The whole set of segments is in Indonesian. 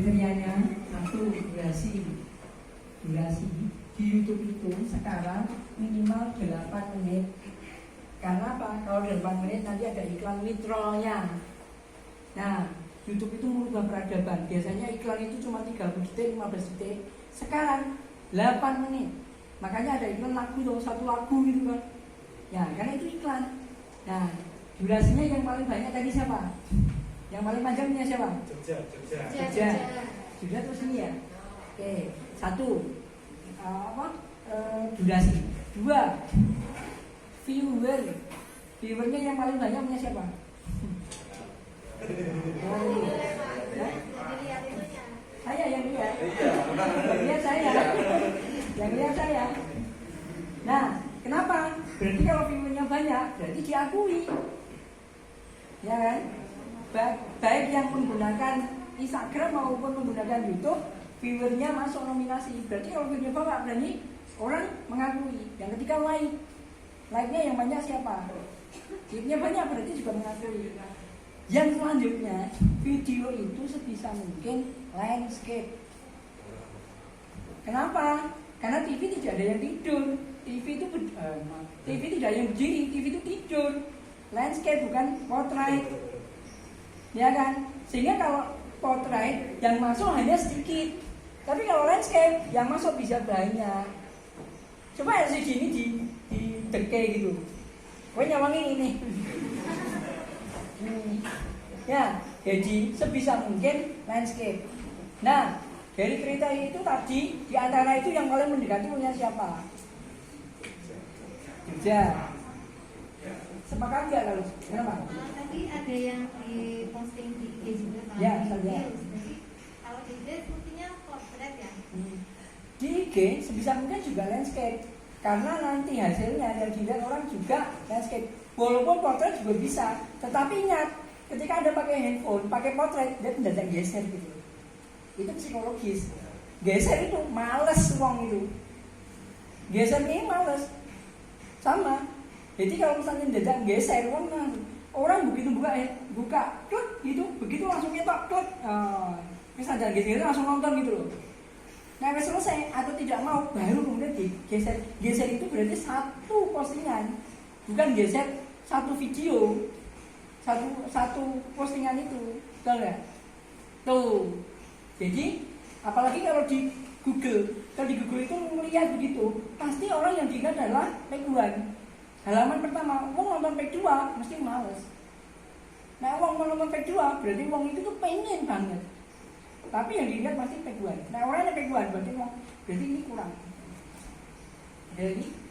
kriterianya satu durasi di YouTube itu sekarang minimal 8 menit. Karena apa? Kalau 8 menit nanti ada iklan withdrawalnya. Nah, YouTube itu merubah peradaban. Biasanya iklan itu cuma 30 detik, 15 detik. Sekarang 8 menit. Makanya ada iklan lagu atau satu lagu gitu kan. Ya, karena itu iklan. Nah, durasinya yang paling banyak tadi siapa? Yang paling panjang punya siapa? Jogja terus ini ya. Oke, satu durasi. Dua, viewernya yang paling banyak punya siapa? Saya yang lihat. Yang lihat saya. Nah, kenapa? Berarti kalau viewernya banyak, berarti diakui. Ya kan? Baik yang menggunakan Instagram maupun menggunakan YouTube, viewernya masuk nominasi. Berarti kalau viewernya banyak, berarti orang mengakui. Yang ketiga like-nya yang banyak siapa? Like-nya banyak berarti juga mengakui. Yang selanjutnya, video itu sebisa mungkin landscape. Kenapa? Karena TV tidak ada yang tidur. TV tidak ada yang berdiri, TV itu tidur. Landscape bukan portrait. Ya kan? Sehingga kalau portrait yang masuk hanya sedikit. Tapi kalau landscape yang masuk bisa banyak. Coba ya segini di deke gitu. Gue nyawangin ini. Ya, jadi sebisa mungkin landscape. Nah, dari kriteria itu tadi, di antara itu yang paling mendekati punya siapa? Jogja. Sepakat nggak kalau? Kenapa? Tadi ada yang di posting di IG juga kan? Ya, saja. Jadi kalau di IG sepertinya portrait ya? Di IG sebisa mungkin juga landscape. Karena nanti hasilnya yang dilihat orang juga landscape. Walaupun portrait juga bisa, tetapi ingat, ketika Anda pakai handphone, pakai portrait, dia mendadak geser gitu. Itu psikologis. Geser itu males uang itu. Geser ini males. Sama. Jadi kalau misalnya mendadak geser uang, orang begitu buka klik gitu, begitu langsung nyetok klik. Misalnya geser langsung nonton gitu loh. Nah, selesai atau tidak mau baru kemudian digeser. Geser itu berarti satu postingan, bukan geser satu video, satu postingan itu, betul nggak? Tuh. Jadi apalagi kalau di Google itu melihat begitu, pasti orang yang dilihat adalah page 1. Halaman pertama, wong nonton page 2 mesti males. Nah, wong nonton page 2 berarti wong itu tuh pengen banget. Tapi yang dilihat pasti page 1. Nah, orangnya page 1 berarti ini kurang. Jadi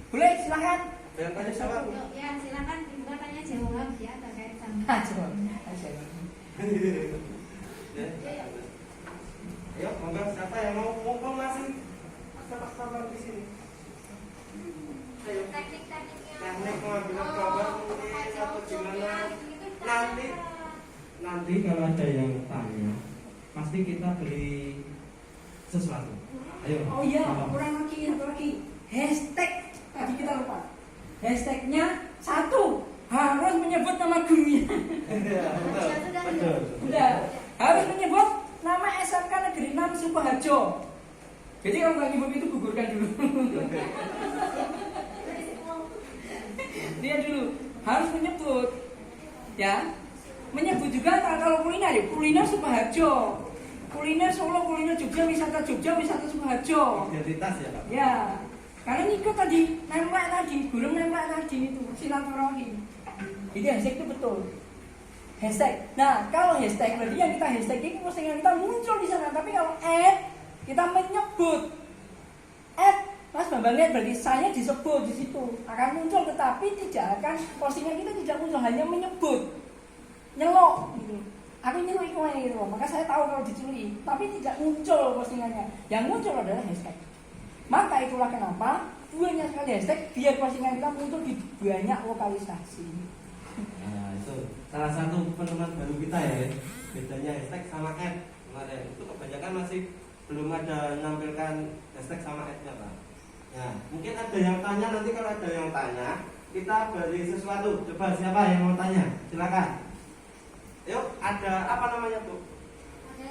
boleh silakan. Ya, silakan dibuka tanya jawab ya terkait sama. Jawab. Ayo, monggo siapa yang mau masih sabar di sini. Ayo. Teknik pengambilan gambar mungkin atau gimana? Nanti kalau ada yang tanya, pasti kita beli sesuatu. Ayo. Oh iya, kurang lagi. Hashtag tadi kita lupa. Hashtagnya 1 harus menyebut nama gurunya. Betul. Udah, harus menyebut nama SMK Negeri 6 Sukoharjo. Jadi kalau nggak nyebut itu gugurkan dulu. Dia dulu harus menyebut, ya. Menyebut juga kalau kuliner Sukoharjo, kuliner Solo, kuliner Jogja, wisata Sukoharjo. Identitas ya, Pak. Ya. Karena ikut tadi, gurung nempel tadi itu silaturahim. Jadi hashtag itu betul. Hashtag. Nah, kalau hashtag berarti yang kita hashtag itu postingan kita muncul di sana. Tapi kalau kita menyebut Mas Bambang lihat berarti saya disebut di situ akan muncul, tetapi tidak akan postingan kita tidak muncul, hanya menyebut, nyelok gitu. Aku nyelok gitu, maka saya tahu kalau dicuri, tapi tidak muncul postingannya. Yang muncul adalah hashtag. Maka itulah kenapa banyak sekali hashtag biar postingan kita muncul di banyak lokalisasi. Nah, itu salah satu penemuan baru kita ya. Bedanya hashtag sama ad. Kemarin itu kebanyakan masih belum ada menampilkan hashtag sama ad-nya, Pak. Nah, mungkin ada yang tanya, nanti kalau ada yang tanya, kita beri sesuatu. Coba siapa yang mau tanya? Silakan. Yuk, ada apa namanya Bu?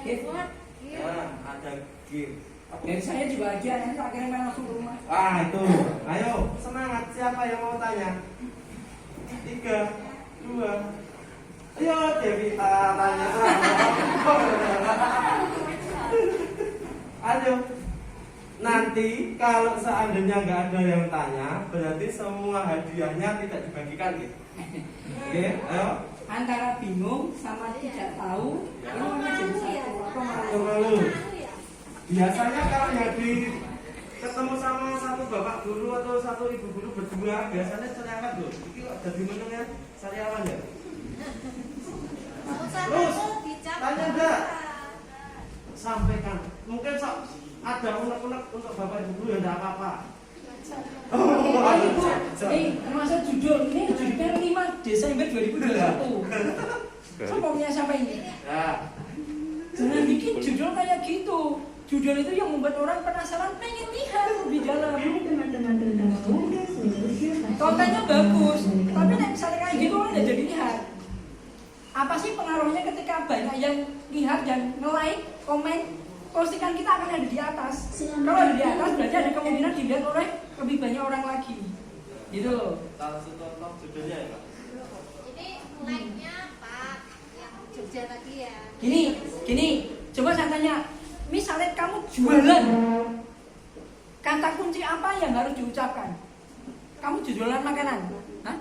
Handphone. Nah, ada game. Dari saya juga aja, nanti akhirnya main langsung ke rumah. Wah itu, ayo semangat. Siapa yang mau tanya? 3, 2. Ayo Devita tanya. Ayo. Nanti kalau seandainya nggak ada yang tanya, berarti semua hadiahnya tidak dibagikan gitu. Oke, ayo. Antara bingung sama tidak tahu, ini mana jadi satu. Apa malu? Malu. Biasanya kalau yang di ketemu sama satu bapak guru atau satu ibu guru berdua, biasanya cerewet loh. Ini kok jadi meneng ya, sariawan ya. Terus, tanya enggak? Sampaikan. Mungkin sok ada unek-unek untuk bapak ibu guru ya enggak apa-apa. Termasuk judul ini judulnya 5 Desember 2021. Sombongnya sampai ini. Ya. Jangan bikin judul kayak gitu. Judul itu yang membuat orang penasaran pengen lihat lebih dalam. Kontennya bagus, tapi nek misalnya kayak gitu orang udah jadi lihat. Apa sih pengaruhnya ketika banyak yang lihat dan nge-like, komen, postingan kita akan ada di atas. Kalau ada di atas berarti ada kemungkinan dilihat oleh lebih banyak orang lagi. Gitu loh. Salah satu contoh judulnya ya Pak. Ini like-nya Pak yang Jogja tadi ya. Gini, coba saya tanya, misalnya kamu jualan, kata kunci apa yang harus diucapkan? Kamu jualan makanan? Hah?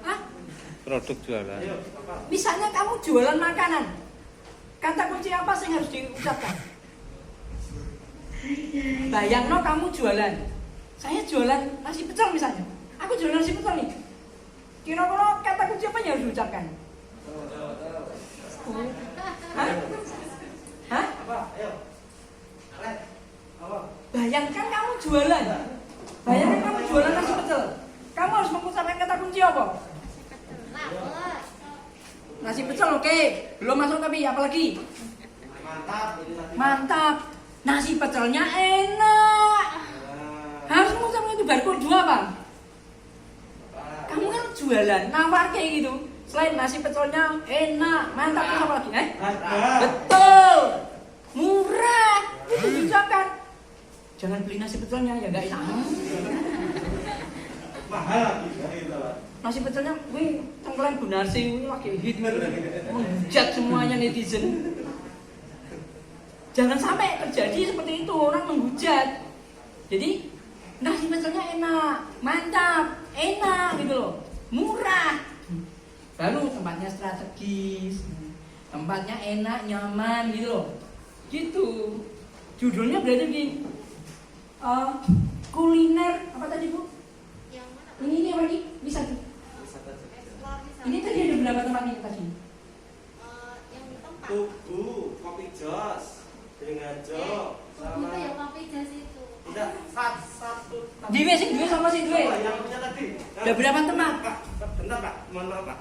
Hah? Produk jualan. Ayo, Bapak. Misalnya kamu jualan makanan, kata kunci apa sih yang harus diucapkan? Bayangno kamu jualan, saya jualan nasi pecel misalnya, aku jualan nasi pecel nih. Kira-kira kata kunci apa yang harus diucapkan? Hah? Hah? Apa? Ayo. Alek. Apa? Bayangkan kamu jualan, bayangkan kamu jualan nasi pecel, kamu harus mengucapkan kata kunci apa? Nasi pecel oke, belum masuk tapi apalagi? Mantap, ini tadi. Mantap, nasi pecelnya enak. Harus mengucapkan itu barcode 2 Bang. Kamu kan jualan, nawar kayak gitu. Selain nasi pecelnya enak, mantap, terus apa lagi? Betul, murah, itu diucapkan. Jangan beli nasi pecelnya, ya nggak enak. Mahal lagi ya itu. Nasi pecelnya, wih, tenggelam Bu Narsi, wih, lagi hit, menghujat semuanya netizen. Jangan sampai terjadi seperti itu, orang menghujat. Jadi, nasi pecelnya enak, mantap, enak gitu loh, murah. Baru tempatnya strategis, tempatnya enak, nyaman gitu loh. Gitu. Judulnya berarti begini, kuliner apa tadi Bu? Yang mana? Ini apa nih? Bisa tuh. Explore di sana. Ini tadi ada berapa tempat ini tadi? Yang tempat. Tugu, kopi jos, dengan jo, Tugu itu yang kopi jas itu. tidak satu. Dua sih, dua sama sih dua. Yang punya tadi. Ada berapa tempat? Pak, bentar Pak, mohon maaf Pak.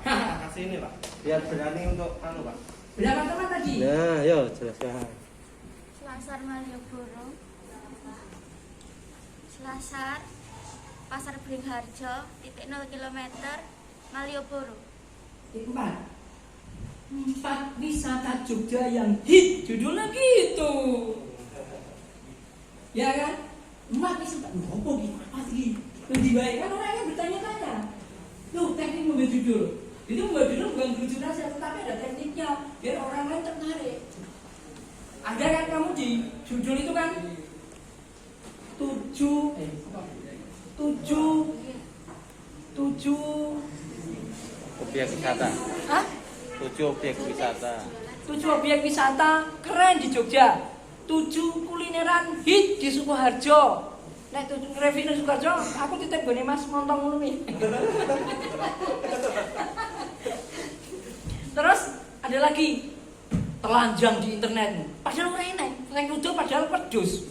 Kasih ini Pak, biar berani untuk anu Pak. Berapa tempat tadi? Nah, yo jelaskan. Selasar Malioboro, Selasar Pasar Beringharjo, titik 0 km, Malioboro. Empat wisata Jogja yang hit, judulnya gitu. Ya kan? Empat wisata, apa gitu? Apa sih? Lebih baik kan orangnya bertanya-tanya. Loh, teknik membuat judul. Itu membuat judul bukan lucu saja, tetapi ada tekniknya biar orang lain tertarik. Ada kan kamu di judul itu kan 7 Objek wisata. Hah? 7 objek wisata. 7 objek wisata keren di Jogja. 7 kulineran hit di Sukoharjo. Nek 7 review di Sukoharjo, aku titip gone Mas montong ngono nih. Terus ada lagi telanjang di internet. Padahal ora enak, sing lucu padahal pedus.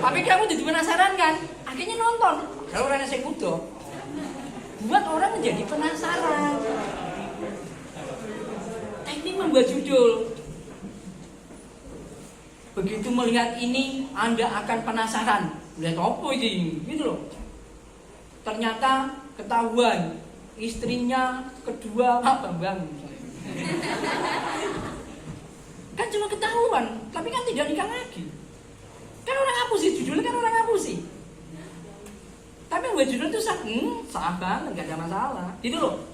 Tapi kamu jadi penasaran kan? Akhirnya nonton. Kalau ora enak sing kudu. Buat orang menjadi penasaran. Teknik membuat judul. Begitu melihat ini, Anda akan penasaran. Lihat apa ini? Gitu loh. Ternyata ketahuan istrinya kedua Pak Bambang. Kan cuma ketahuan, tapi kan tidak nikah lagi. Kan orang ngapusi, judulnya kan orang ngapusi. Tapi buat judul itu sah banget, nggak ada masalah. Gitu loh.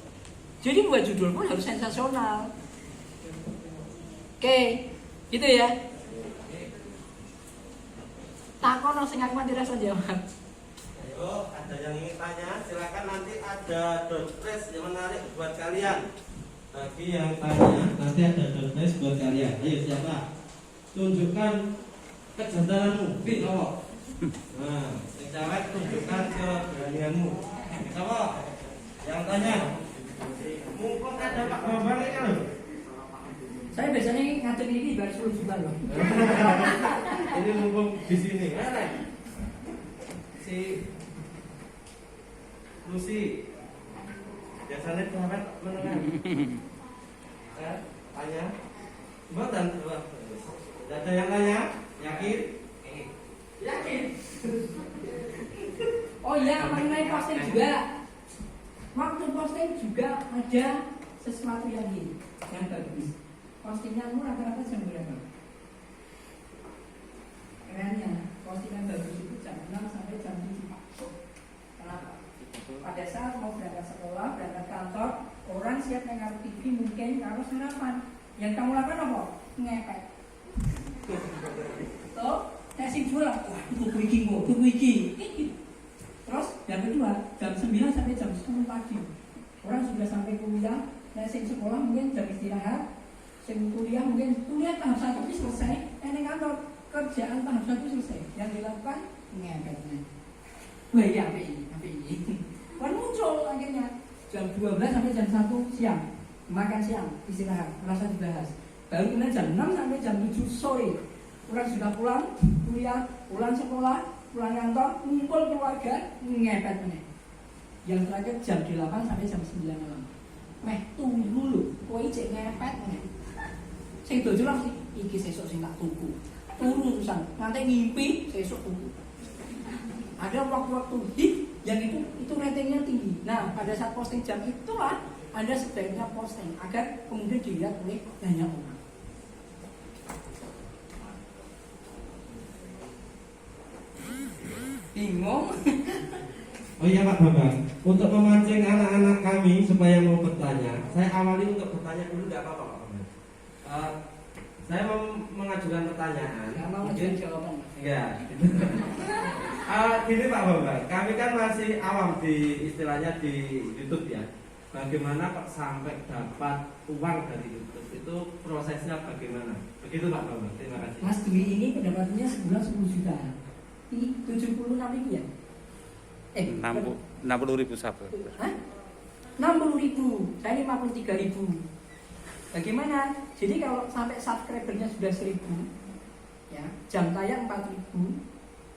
Jadi buat judul pun harus sensasional. Oke, gitu ya. Takon sing aku mati rasa jawab. Ayo, ada yang ingin tanya, silakan nanti ada doorpress yang menarik buat kalian. Bagi yang tanya, nanti ada doorpress buat kalian. Ayo siapa? Tunjukkan kejantananmu, Vino. Nah, yang cewek tunjukkan keberanianmu. Siapa? Yang tanya. Mumpung ada Pak Bambang ini kan? Saya biasanya ngatur ini baru 10 juta loh. Ini mumpung di sini. Mana? Si Lucy. Biasanya sahabat menengah. Tanya. Coba dan coba. Tidak ada yang tanya? Yakin? Yakin? Oh iya, mengenai posting juga. Waktu posting juga ada sesuatu yang bagus. Postinganmu rata-rata jam berapa? Kerennya, postingan bagus itu jam 6 sampai jam 7 pagi. Kenapa? Pada saat mau berangkat sekolah, berangkat kantor, orang siap ngaruh TV mungkin ngaruh sarapan. Yang kamu lakukan apa? Ngepet. Tuh, saya sing jual, wah tuku iki. Terus yang kedua, jam 9 sampai jam 10 pagi. Orang sudah sampai kuliah, dan sing sekolah mungkin jam istirahat, sing kuliah mungkin kuliah tahap 1 itu selesai, yang kantor kerjaan tahap 1 selesai. Yang dilakukan ngepetnya. Wah iya, apa ini? Kan muncul akhirnya jam 12 sampai jam 1 siang, makan siang, istirahat, merasa dibahas. Baru kemudian jam 6 sampai jam 7 sore, orang sudah pulang kuliah, pulang sekolah, pulang kantor, ngumpul keluarga, ngepet meneh. Yang terakhir jam 8 sampai jam 9 malam. Meh tunggu dulu, kowe cek ngepet meneh. Sing dojo langsung iki sesuk sing tak tuku. Turu pisan, nganti ngimpi sesuk tuku. Ada waktu-waktu hit yang itu ratingnya tinggi. Nah, pada saat posting jam itulah Anda sebaiknya posting agar kemudian dilihat oleh banyak orang. Bingung? Oh iya Pak Bambang, untuk memancing anak-anak kami supaya mau bertanya, saya awali untuk bertanya dulu, nggak apa-apa Pak Bambang. Saya mengajukan pertanyaan. Nggak mau menjawab jawaban. Iya. Gini Pak Bambang, kami kan masih awam di istilahnya di YouTube ya. Bagaimana kok sampai dapat uang dari YouTube? Itu prosesnya bagaimana? Begitu Pak Bambang. Terima kasih. Mas Dwi ini pendapatannya sebulan 10 juta. 76 ribu ya? 60.000 sahabat. Hah? 60.000, saya 53.000. Bagaimana? Jadi kalau sampai subscribernya sudah 1.000, ya, jam tayang 4.000,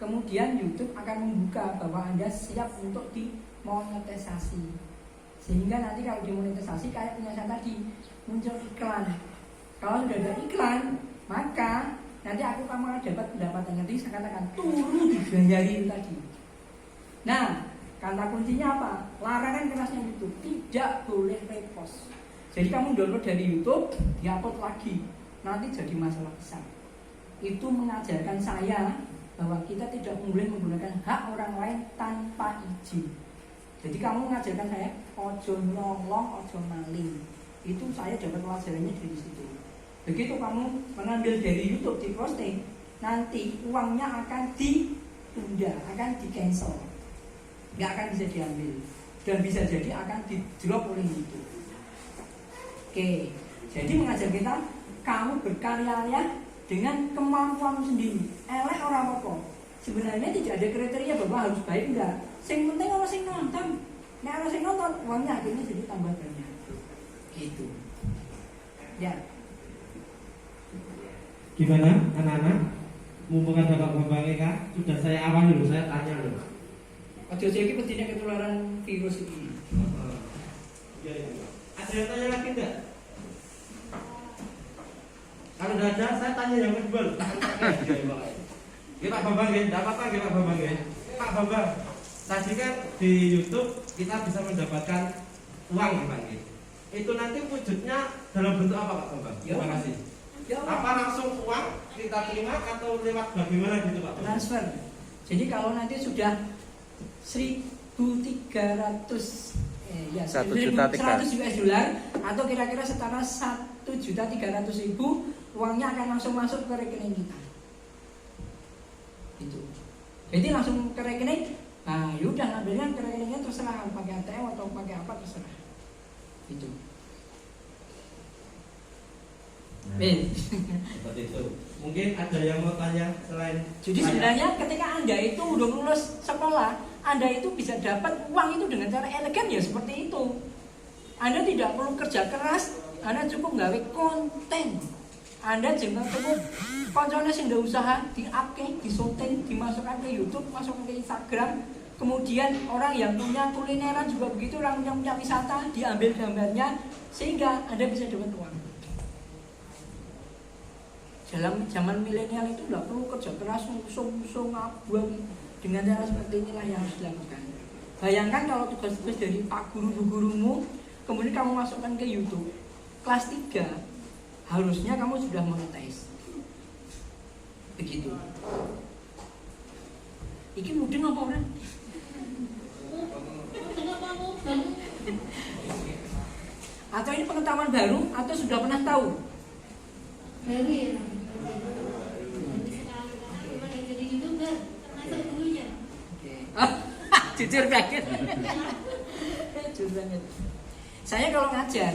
kemudian YouTube akan membuka bahwa Anda siap untuk dimonetisasi. Sehingga nanti kalau dimonetisasi kayak punya saya tadi, muncul iklan. Kalau sudah ada iklan, maka nanti kamu akan dapat pendapatan. Nanti saya katakan turun dibayari tadi. Nah, kata kuncinya apa? Larangan kerasnya YouTube, tidak boleh repost. Jadi kamu download dari YouTube, diupload lagi, nanti jadi masalah besar. Itu mengajarkan saya bahwa kita tidak boleh menggunakan hak orang lain tanpa izin. Jadi kamu mengajarkan saya ojo nyolong, ojo maling. Itu saya dapat pelajarannya dari situ. Begitu kamu mengambil dari YouTube di posting, nanti uangnya akan ditunda, akan di cancel, nggak akan bisa diambil, dan bisa jadi akan di drop oleh YouTube. Oke, jadi mengajar kita kamu berkarya dengan kemampuan sendiri. Elek orang apa? Sebenarnya tidak ada kriteria bahwa harus baik enggak. Sing penting orang sing nonton. Nek orang sing nonton, uangnya akhirnya jadi tambah banyak. Gitu. Ya. Gimana anak-anak? Mumpung ada Pak Bambang Eka, sudah saya awal dulu, saya tanya dulu. Ojo iki pentingnya ketularan virus ini. Ada yang tanya lagi enggak? Kalau enggak ada, saya tanya yang kedua. Pak Bambang, enggak apa-apa Pak Bambang. Pak Bambang, tadi kan di YouTube kita bisa mendapatkan uang Pak. itu nanti wujudnya dalam bentuk apa Pak Bambang? Ya. Terima kasih. Ya, Apa langsung uang kita terima atau lewat bagaimana gitu Pak? transfer. Jadi kalau nanti sudah 1.300 ya 1.300.000 US dollar atau kira-kira setara 1.300.000 uangnya akan langsung masuk ke rekening kita. Gitu. Jadi langsung ke rekening. Nah, yaudah ngambilnya ke rekeningnya terserah pakai ATM atau pakai apa terserah. Gitu. Seperti itu. Mungkin ada yang mau tanya selain Jadi saya? sebenarnya ketika Anda itu udah lulus sekolah, Anda itu bisa dapat uang itu dengan cara elegan ya seperti itu. Anda tidak perlu kerja keras, Anda cukup gawe konten. Anda jangan cukup koncone sing ndak usaha di-up-ke, di-shooting, dimasukkan ke YouTube, masukkan ke Instagram. Kemudian orang yang punya kulineran juga begitu, orang yang punya wisata diambil gambarnya sehingga Anda bisa dapat uang. Dalam zaman milenial itu tidak perlu kerja keras, usung ngabuang. Dengan cara seperti inilah yang harus dilakukan. Bayangkan kalau tugas-tugas dari Pak Guru, Bu Gurumu, kemudian kamu masukkan ke YouTube. Kelas 3, harusnya kamu sudah monetize. Begitu. Iki mudeng apa orang? Atau ini pengetahuan baru atau sudah pernah tahu? Baru ya. Gimana jadi YouTuber? Termasuk dulunya. Jujur banget. Jujur banget. Saya kalau ngajar,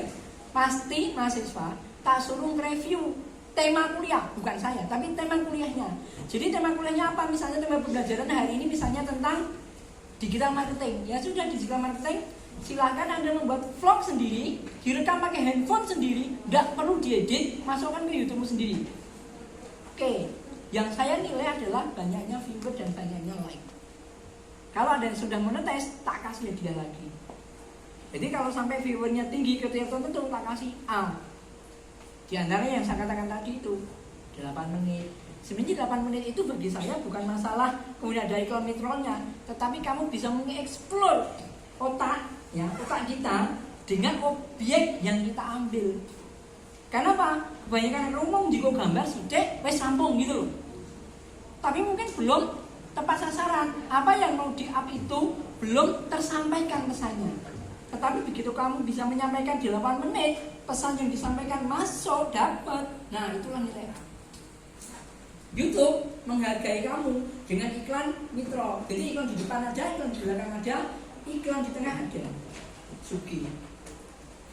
pasti mahasiswa tak suruh review tema kuliah, bukan saya, tapi tema kuliahnya. Jadi tema kuliahnya apa? Misalnya tema pembelajaran hari ini misalnya tentang digital marketing. Ya sudah, digital marketing. Silahkan Anda membuat vlog sendiri, direkam pakai handphone sendiri, tidak perlu diedit, masukkan ke YouTube sendiri. Oke, yang saya nilai adalah banyaknya viewer dan banyaknya like. Kalau ada yang sudah monetize, tak kasih dia lagi. Jadi kalau sampai viewernya tinggi, ketika tertentu tak kasih A. Di antaranya yang saya katakan tadi itu 8 menit. Sebenarnya 8 menit itu bagi saya bukan masalah kemudian ada iklan mikronya, tetapi kamu bisa mengeksplor otak, ya, otak kita dengan objek yang kita ambil. Karena apa? Kebanyakan rumong jika gambar sidik, wes rampung gitu loh. Tapi mungkin belum tepat sasaran. Apa yang mau di-up itu belum tersampaikan pesannya. Tetapi begitu kamu bisa menyampaikan di 8 menit, pesan yang disampaikan masuk, dapat. Nah, itulah nilai A. YouTube menghargai kamu dengan iklan mikro. Jadi iklan di depan ada, iklan di belakang ada, iklan di tengah ada. Sugi.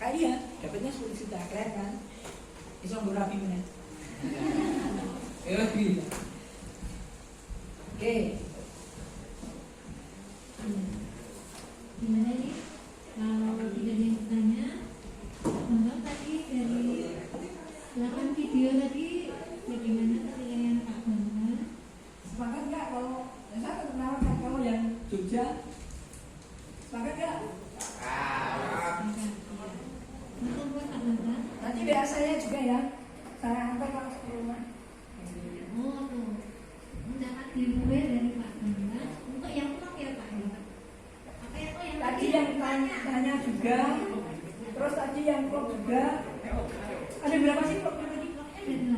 Kalian dapatnya 10 juta, keren kan? Bisa berapi menit. Oke. Gimana nih? Kalau tidak ada yang bertanya, Bambang tadi dari 8 video tadi bagaimana penilaian Pak Bambang? Sepakat nggak kalau saya menawarkan kalau yang Jogja? Sepakat nggak? Masa buat Pak Bambang? Nanti WA saya juga ya. Saya antar langsung ke rumah. Oh tuh, mendapat giveaway dari Pak Bambang untuk yang pulang ya Pak ya? Apa ya kok yang Tadi yang tanya juga, terus tadi yang vlog juga. Ada berapa sih vlog tadi? Vlognya ada